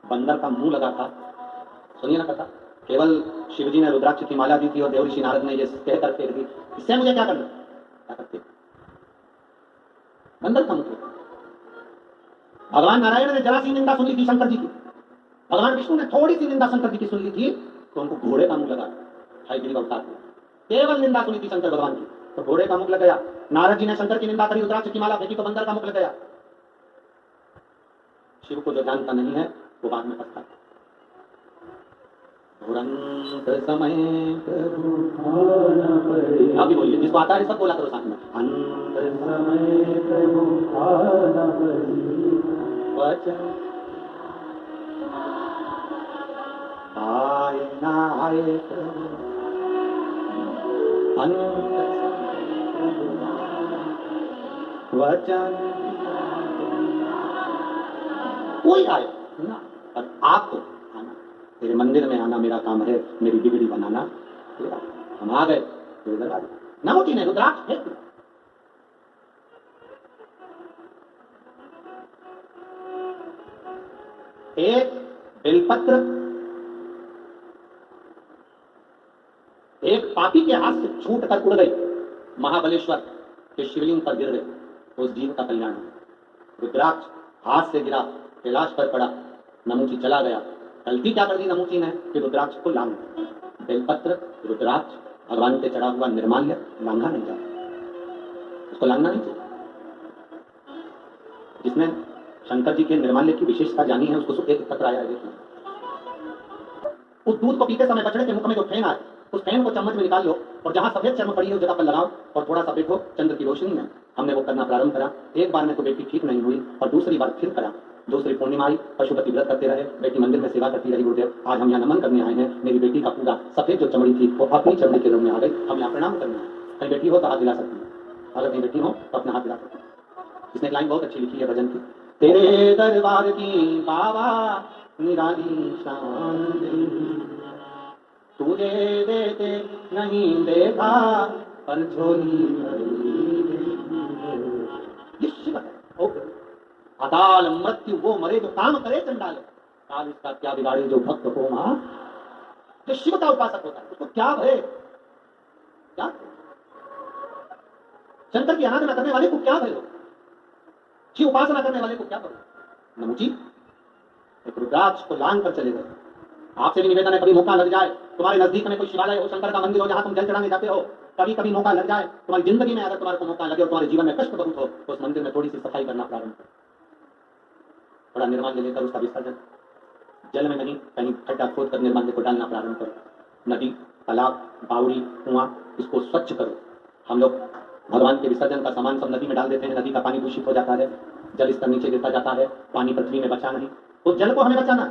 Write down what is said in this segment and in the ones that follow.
बंदर का मुंह लगा था। सुनिए ना कथा, केवल शिवजी ने रुद्राक्ष की माला दी थी और देवऋषि नारद ने ये कहकर फेंक दी, इससे मुझे क्या करना, क्या करते? बंदर का मुंह। भगवान नारायण ने जरा सी निंदा सुन ली थी शंकर जी की, भगवान विष्णु ने थोड़ी सी निंदा शंकर जी की सुन ली थी तो उनको घोड़े का मुंह लगा। गिरी का अवतार केवल निंदा सुनी थी शंकर भगवान की तो घोड़े का मुख लग गया। नारद जी ने शंकर की निंदा करी, रुद्राक्ष की माला फेंकी तो बंदर का मुख लग गया। शिव को जो जानता नहीं है वो बाद में पछताता। समय अभी बोलिए, जिसको आता है सब बोला करो साथ में। अंत समय प्रभु वचन आए ना आए वचन कोई आए ना, और आपको आना, तेरे मंदिर में आना मेरा काम है, मेरी बिगड़ी बनाना तेरा। हम आ गए तेरे दरवाजे, नमोची ने रुद्राक्ष फेंक दिया। एक बेलपत्र एक पापी के हाथ से छूट कर उड़ गई, महाबलेश्वर के शिवलिंग पर गिर गई, उस जीव का कल्याण। रुद्राक्ष हाथ से गिरा, कैलाश पर पड़ा, नमूची चला गया। गलती क्या कर दी नमूची ने कि रुद्राक्ष को लांग दिया। बेलपत्र, रुद्राक्ष, भगवान पे चढ़ा हुआ निर्माल्य लांघा नहीं जाता, उसको लांघना नहीं चाहिए। जिसने शंकर जी के निर्माल्य की विशेषता जानी है उसको सुख एक पत्र आया है। उस दूध को पीते समय बछड़े के मुख में जो फेन आए उस फेन को चम्मच में निकाल लो और जहां सफेद चर्म पड़ी है उस जगह पर लगाओ और थोड़ा सा बैठो चंद्र की रोशनी में। हमने वो करना प्रारंभ करा। एक बार में तो बेटी ठीक नहीं हुई और दूसरी बार फिर करा। दूसरी पूर्णिमा आई, पशुपति व्रत करते रहे, बेटी मंदिर में सेवा करती रही। गुरुदेव आज हम यहाँ नमन करने आए हैं, मेरी बेटी का पूरा सफेद जो चमड़ी थी वो अपनी चमड़ी के रूप में आ गई, हम यहाँ प्रणाम करने आए। कहीं बेटी हो तो हाथ दिला सकती है, अगर कहीं बेटी हो तो अपना हाथ दिला सकती है। इसने एक लाइन बहुत अच्छी लिखी है भजन की, तेरे दरबार की बाबा निराली शान तुझे देते नहीं देखा पर झोली अकाल मृत्यु वो मरे जो काम करे चंडाल, काल इसका क्या बिगाड़े जो भक्त हो मां। जो शिव का उपासक होता है उसको क्या भय, क्या शंकर की आराधना करने वाले को क्या भय हो, शिव उपासना करने वाले को क्या भय। नमूची एक रुद्राक्ष को लांग कर चले गए। आपसे भी निवेदन है, कभी मौका लग जाए, तुम्हारे नजदीक में कोई शिवालय हो, शंकर का मंदिर हो, जहां तुम जल चढ़ाने जाते हो, कभी कभी मौका लग जाए तुम्हारी जिंदगी में, अगर तुम्हारे को मौका लगे और तुम्हारे जीवन में कष्ट बहुत हो तो उस मंदिर में थोड़ी सी सफाई करना प्रारंभ करो। थोड़ा निर्माल्य लेकर उसका विसर्जन, जल में नहीं कहीं खड्डा खोद कर निर्माल्य को डालना प्रारंभ करो। नदी, तालाब, बावड़ी, कुआं, इसको स्वच्छ करो। हम लोग भगवान के विसर्जन का सामान सब नदी में डाल देते हैं, नदी का पानी दूषित हो जाता है, जल स्तर नीचे गिरता जाता है, पानी पृथ्वी में बचा नहीं। उस जल को हमें बचाना।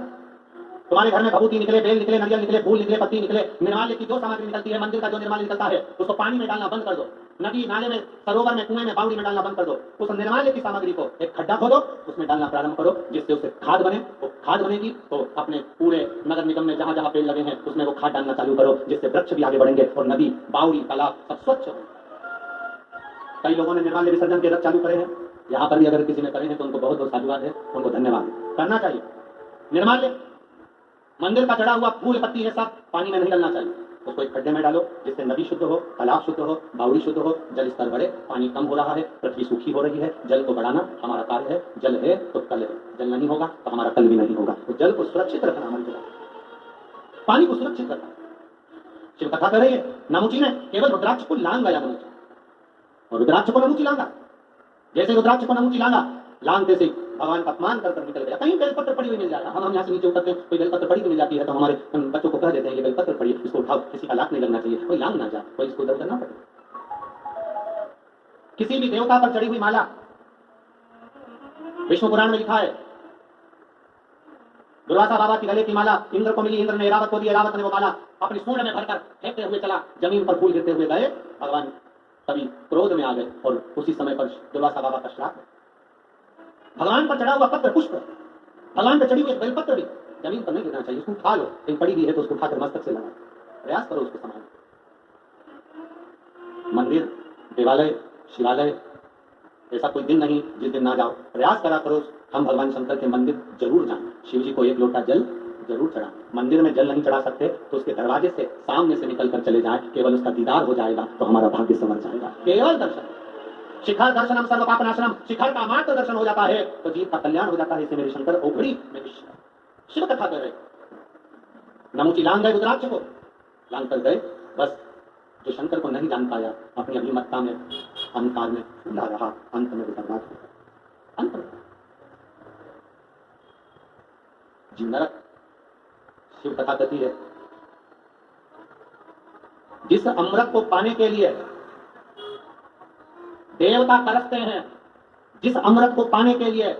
तुम्हारे घर में भभूति निकले, बेल निकले, नारियल निकले, फूल निकले, पत्ती निकले, निर्माल्य की जो सामग्री निकलती है, मंदिर का जो निर्माल्य निकलता है उसको पानी में डालना बंद कर दो। नदी नाले में, सरोवर में, कुएं में, बावड़ी में डालना बंद कर दो। उस निर्माल्य की सामग्री को एक खड्डा खोदो, उसमें डालना प्रारंभ करो, जिससे उसे खाद बने। वो खाद बनेगी तो अपने पूरे नगर निगम में जहां जहां पेड़ लगे हैं उसमें वो खाद डालना चालू करो, जिससे वृक्ष भी आगे बढ़ेंगे और नदी, बावड़ी, तालाब सब स्वच्छ हो। कई लोगों ने निर्माल्य विसर्जन के रथ चालू करे हैं, यहाँ पर भी अगर किसी ने करे हैं तो उनको बहुत बहुत साधुवाद है, उनको धन्यवाद करना चाहिए। निर्माल्य मंदिर का चढ़ा हुआ फूल पत्ती है सब पानी में नहीं डालना चाहिए, उसको एक खड्डे में डालो, जिससे नदी शुद्ध हो, तालाब शुद्ध हो, बावड़ी शुद्ध हो, जल स्तर बढ़े। पानी कम हो रहा है, पृथ्वी सूखी हो रही है, जल को बढ़ाना हमारा कार्य है। जल है तो कल है, जल नहीं होगा तो हमारा कल भी नहीं होगा। तो जल को सुरक्षित रखना हमारी जगह, पानी को सुरक्षित रखना। शिव कथा कर रही है, नमूची ने केवल रुद्राक्ष को लांग गया बोला और रुद्राक्ष को नमूची लांगा। जैसे रुद्राक्ष को नमूची लांगा, लांगते से भगवान का अपमान कर निकल गया। कहीं बेलपत्र पड़ी हुई मिल जाएगा, हम यहाँ से नीचे उतरते हैं, कोई बेलपत्र पड़ी हुई मिल जाती है तो हमारे बच्चों को कह देते हैं ये बेलपत्र पड़ी है, इसको उठाओ, किसी का लात नहीं लगना चाहिए, कोई लांग ना जाए, कोई इसको इधर ना पड़े। किसी भी देवता पर चढ़ी हुई माला, विष्णु पुराण में लिखा है, दुर्वासा बाबा की गले की माला इंद्र को मिली, इंद्र ने एरावत को दी, एरावत ने वो माला अपनी सूंड में भरकर फेंकते हुए चला, जमीन पर फूल गिरते हुए गए। भगवान तभी क्रोध में आ गए और उसी समय पर दुर्वासा बाबा का श्राप। भगवान पर चढ़ा हुआ पत्र पुष्प, भगवान पर चढ़ी हुई बेलपत्र भी जमीन पर नहीं गिरना चाहिए, उसको उठा लो, कहीं पड़ी भी है तो उसको उठाकर मस्तक से लगाओ, प्रयास करो उसको संभालने। मंदिर, देवालय, शिवालय ऐसा कोई दिन नहीं जिस दिन ना जाओ। प्रयास करा करो हम भगवान शंकर के मंदिर जरूर जाएं, शिव जी को एक लोटा जल जरूर चढ़ाएं। मंदिर में जल नहीं चढ़ा सकते तो उसके दरवाजे से सामने से निकल कर चले जाएं, केवल उसका दीदार हो जाएगा तो हमारा भाग्य संवर जाएगा। केवल दर्शन, शिखर दर्शनम सर्व पापनाशनम, शिखर का मात्र दर्शन हो जाता है तो जीव का कल्याण हो जाता है। इसे मेरे शंकर ओखड़ी में शिव कथा कर रहे, नमुची लांग गए रुद्राक्ष को, लांग कर गए, बस जो शंकर को नहीं जान पाया अपनी अभिमत्ता में अहंकार में फूला रहा, अंत में बर्बाद हो गया। अंत में जीव नरक। शिव कथा कहती है जिस अमृत को पाने के लिए देवता तरसते हैं, जिस अमृत को पाने के लिए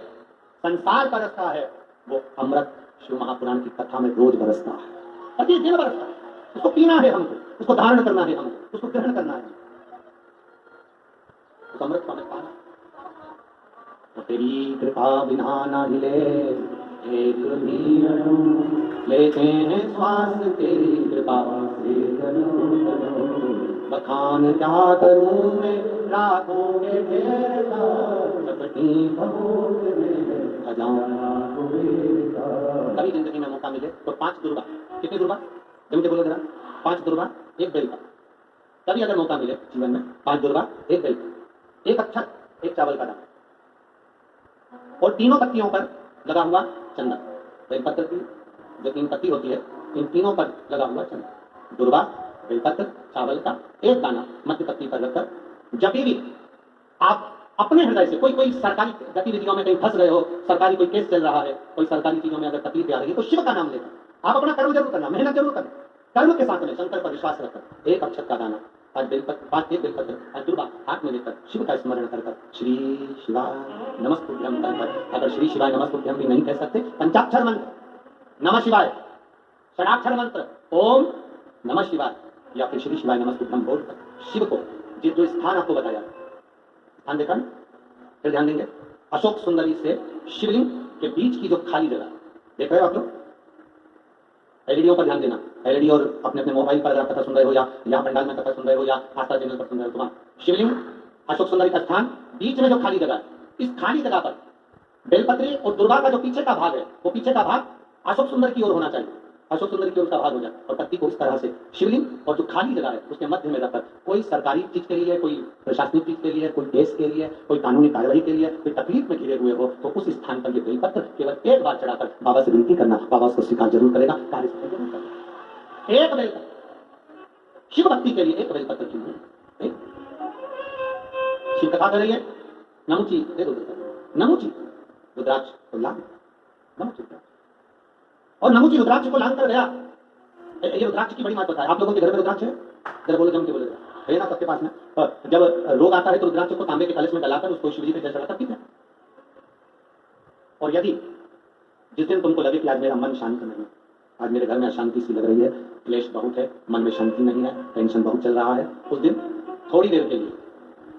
संसार तरसता है, वो अमृत शिव महापुराण की कथा में रोज बरसता है, प्रतिदिन बरसता है। उसको पीना है हमको, उसको धारण करना है हमको, उसको ग्रहण करना है। उस अमृत को हमें पाना। तो तेरी कृपा बिना ना हिले एक भी लेते हैं श्वास तेरी कृपा से, बखान क्या करूं मैं रातों के ढेर का, चपटी भगोत में खजाना का। कभी जिंदगी में मौका मिले तो 5 दुर्गा, कितनी दुर्गा मुझे बोलो जरा, 5 दुर्गा 1 बेल का। कभी अगर मौका मिले जीवन में 5 दुर्गा 1 बेल का, 1 अक्षत 1 चावल का दाना, और तीनों पत्तियों पर लगा हुआ चंदन। बेलपत्र की जो 3 पत्ती होती है, इन तीनों पर लगा हुआ चंदन, दुर्वा, बेलपत्र, चावल का 1 दाना मध्य पत्ती पर रखकर जब भी आप अपने हृदय से कोई सरकारी गतिविधियों में कहीं फंस गए हो, सरकारी कोई केस चल रहा है, कोई सरकारी चीजों में अगर तकलीफ आ रही है, तो शिव का नाम लेकर आप अपना कर्म जरूर करना, मेहनत जरूर करना, कर्म के साथ में शंकर पर विश्वास रखकर 1 अक्षत का दाना, 5 बेलपत्र, 5 दुर्वा हाथ में लेकर शिव का स्मरण कर श्री शिवाय नमस्तुभ्यम कहकर, अगर श्री शिवाय नमस्तुभ्यम भी नहीं कह सकते, पंचाक्षर मंत्र नमः शिवाय, षडाक्षर मंत्र ओम नमः शिवाय, या फिर श्री शिवाय नमस्तुभ्यम बोलकर शिव को जो स्थान आपको बताया, ध्यान देकर फिर ध्यान देंगे। अशोक सुंदरी से शिवलिंग के बीच की जो खाली जगह देख रहे हो आप लोग, एलईडीओ पर ध्यान देना, एलईडी और अपने अपने मोबाइल पर अगर कथा सुन रहे हो या यहाँ पंडाल में कथा सुन रहे हो या आस्था चैनल पर सुन रहे हो, तो शिवलिंग अशोक सुंदरी का स्थान, बीच में जो खाली जगह है, इस खाली जगह पर बेलपत्री और दुर्गा का जो पीछे का भाग है, वो पीछे का भाग अशोक सुंदर की ओर होना चाहिए, अशोक सुंदर की ओर का भाग हो जाए, और पत्ती को इस तरह से शिवलिंग और जो खाली जगह है उसके मध्य में रखकर कोई सरकारी चीज के लिए, कोई प्रशासनिक चीज के लिए, कोई केस के लिए, कोई कानूनी कार्यवाही के लिए, कोई तकलीफ में घिरे हुए हो, तो उस स्थान पर ये बेलपत्र केवल 1 बार चढ़ाकर बाबा से विनती करना, बाबा उसको स्वीकार जरूर करेगा, कार्य जरूर करेगा। 1 बेलपत्र शिव भक्ति के लिए, 1 बेलपत्र क्यों है? शिव कथा कर रही है, नमुची नमुची रुद्राक्ष को लांग, नमुची और नमुची रुद्राक्ष को लांग कर गया। ये रुद्राक्ष की बड़ी महत्वता है। आप लोगों के घर में रुद्राक्ष है? जरा बोलो, जम के बोलो है ना सबके पास में। और जब रोग आता है तो रुद्राक्ष को तांबे के कलश में डलाकर उसको शिव जी पे चढ़ाकर पीते हैं। और यदि जिस दिन तुमको लगे कि आज मेरा मन शांत नहीं, आज मेरे घर में अशांति सी लग रही है, क्लेश बहुत है, मन में शांति नहीं है, टेंशन बहुत चल रहा है, उस दिन थोड़ी देर के लिए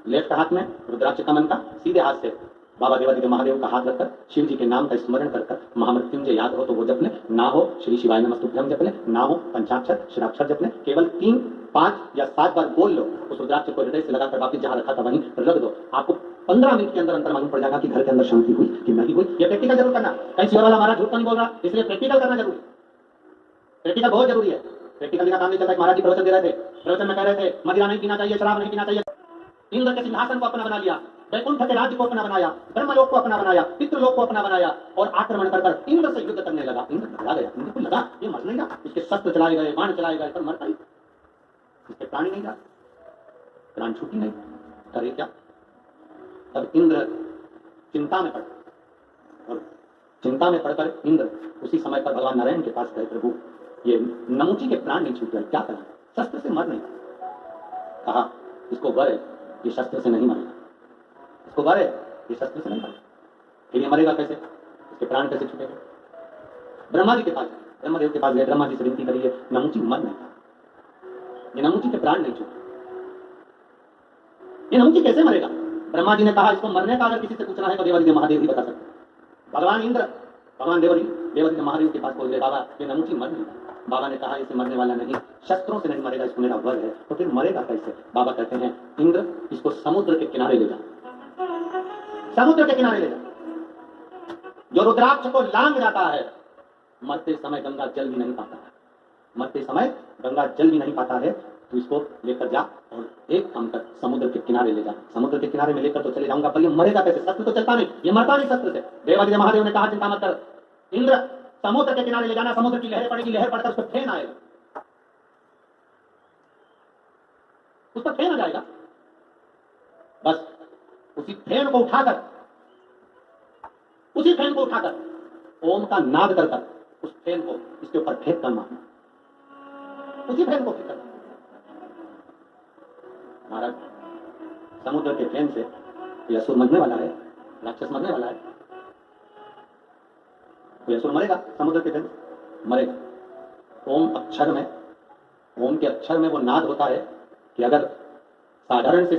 लेफ्ट हाथ में रुद्राक्ष कमल का, सीधे हाथ से बाबा देवादिदेव महादेव का हाथ रखकर शिव जी के नाम का स्मरण कर महामृत्युंजय याद हो तो वो जप ले, ना हो श्री शिवाय नमस्तुभ्यम जप ले, ना हो पंचाक्षर षडाक्षर जप ले, केवल 3, 5 या 7 बार बोल लो। उस रुद्राक्ष को हृदय से लगाकर वापिस जहां रखा था वहीं रख दो। आपको 15 मिनट के अंदर अंतर मालूम पड़ जाएगा कि घर के अंदर शांति हुई कि नहीं हुई। ये प्रैक्टिकल जरूर करना, कहीं शिवर वाला हमारा झूठ तो नहीं बोल रहा, इसलिए प्रैक्टिकल करना जरूरी, प्रैक्टिकल बहुत जरूरी है। प्रैक्टिकल का काम नहीं चलता। महाराज जी प्रवचन दे रहे थे, प्रवचन में कह रहे थे मदिरा नहीं पीना चाहिए, शराब नहीं पीना चाहिए। इंद्र के सिंहासन को अपना बना लिया, वैकुंठ के राज्य को अपना बनाया, ब्रह्मलोक को अपना बनाया, पितृलोक को अपना बनाया और आक्रमण कर इंद्र से युद्ध करने लगा। इंद्र घबरा गया, इंद्र को लगा ये मर नहीं रहा, इसके शस्त्र चलाए गए, बाण चलाए गए, पर मरता ही, इसके प्राण नहीं जा, प्राण छूटी नहीं, करे क्या? तब इंद्र चिंता में पड़, और चिंता में पड़कर इंद्र उसी समय पर भगवान नारायण के पास गए, प्रभु ये नमुची के प्राण नहीं छूट रहे, क्या करें? शस्त्र से मर नहीं। कहा इसको वर है, ये शस्त्र से नहीं मरेगा, इसको वर है, ये शस्त्र से नहीं मरेगा। फिर ये मरेगा कैसे? इसके प्राण कैसे छूटेंगे? ब्रह्मा जी के पास, ब्रह्मदेव के पास गए, ब्रह्मा जी से विनती करिए, नमुची मर नहीं, ये नमुची के प्राण नहीं छूटे, ये नमुची कैसे मरेगा? ब्रह्मा जी ने कहा इसको मरने का अगर किसी से पूछना है तो देवादिदेव महादेव ही बता सकते। भगवान इंद्र, भगवान देवादिदेव महादेव के पास बोल गए, बाबा ये नमुची मर नहीं। बाबा ने कहा इसे मरने वाला नहीं, शस्त्रों से नहीं मरेगा, इसको मेरा वर है। तो फिर मरेगा कैसे? बाबा कहते हैं इंद्र इसको समुद्र के किनारे ले जा, समुद्र के किनारे ले जा। जो रुद्राक्ष को लांग जाता है, मरते समय गंगा जल भी नहीं पाता है, मरते समय गंगा जल भी नहीं पाता है, तो इसको लेकर जा और एक काम कर, समुद्र के किनारे ले जा। समुद्र के किनारे में लेकर तो चले जाऊंगा, पर ये मरेगा कैसे? शस्त्र तो चलता नहीं, ये मरता नहीं शस्त्र से। देवादिदेव महादेव ने कहा चिंता मत कर इंद्र, समुद्र के किनारे ले जाना, समुद्र की लहर पड़ेगी, लहर पड़कर उस पर फेन आएगा, उस पर फेन आ जाएगा। बस उसी फेन को उठाकर, उसी फेन को उठाकर ओम का नाद कर कर उस फेन को इसके ऊपर फेंक कर मारना, उसी फेन को फेंक कर। महाराज, समुद्र के फेन से यह असुर मरने वाला है, राक्षस मरने वाला है। कोई असुर मरेगा समुद्र के फेन, मरेगा। ओम अक्षर में, ओम के अक्षर में वो नाद होता है कि अगर साधारण से